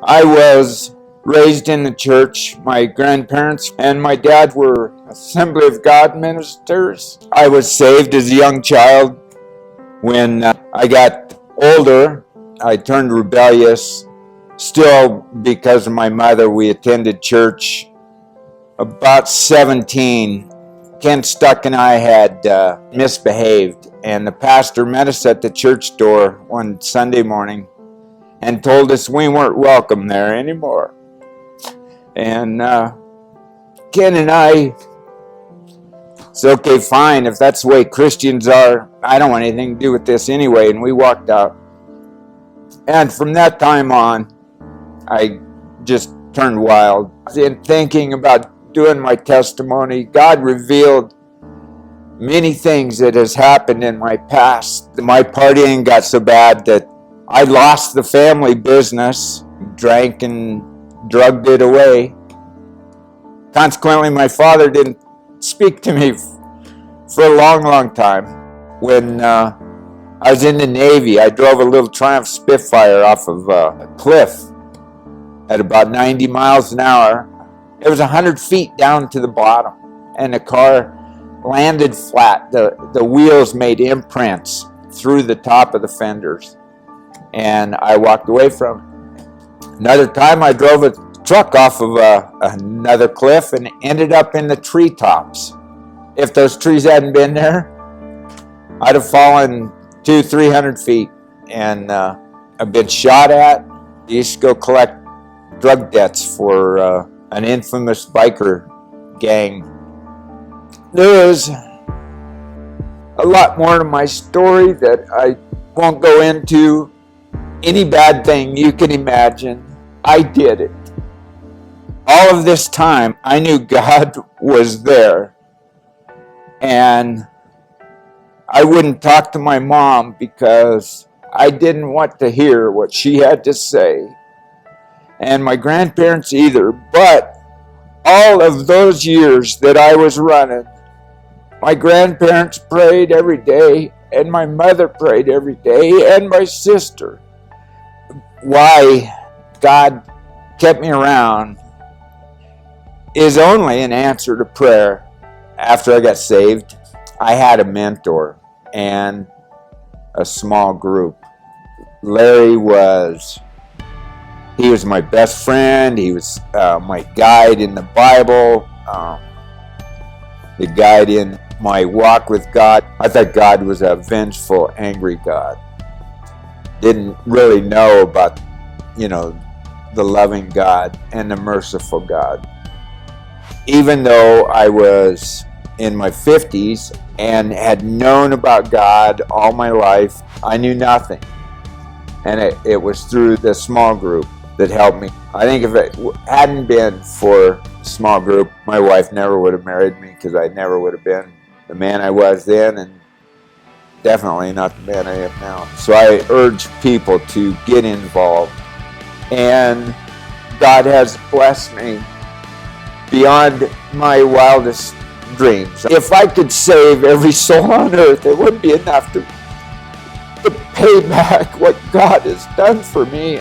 I was raised in the church. My grandparents and my dad were Assembly of God ministers. I was saved as a young child. When I got older, I turned rebellious. Still, because of my mother, we attended church. About 17, Ken Stuck and I had misbehaved, and the pastor met us at the church door one Sunday morning and told us we weren't welcome there anymore. And Ken and I, it's okay, fine, if that's the way Christians are, I don't want anything to do with this anyway, and we walked out. And from that time on, I just turned wild. In thinking about doing my testimony, God revealed many things that has happened in my past. My partying got so bad that I lost the family business, drank and drugged it away. Consequently, my father didn't speak to me for a long, long time. When I was in the Navy, I drove a little Triumph Spitfire off of a cliff at about 90 miles an hour. It was 100 feet down to the bottom, and the car landed flat. The wheels made imprints through the top of the fenders, and I walked away from it. Another time I drove a truck off of another cliff and ended up in the treetops. If those trees hadn't been there, I'd have fallen 200-300 feet, and I've been shot at. I used to go collect drug debts for an infamous biker gang. There is a lot more to my story that I won't go into. Any bad thing you can imagine, I did it. All of this time, I knew God was there. And I wouldn't talk to my mom because I didn't want to hear what she had to say. And my grandparents either. But all of those years that I was running, my grandparents prayed every day, and my mother prayed every day, and my sister. Why God kept me around is only an answer to prayer. After I got saved, I had a mentor and a small group. Larry was my best friend. He was my guide in the Bible, the guide in my walk with God. I thought God was a vengeful, angry God. Didn't really know about, the loving God and the merciful God. Even though I was in my 50s and had known about God all my life, I knew nothing. And it was through the small group that helped me. I think if it hadn't been for a small group, my wife never would have married me, because I never would have been the man I was then, and definitely not the man I am now. So I urge people to get involved. And God has blessed me beyond my wildest dreams. If I could save every soul on earth, it wouldn't be enough to pay back what God has done for me.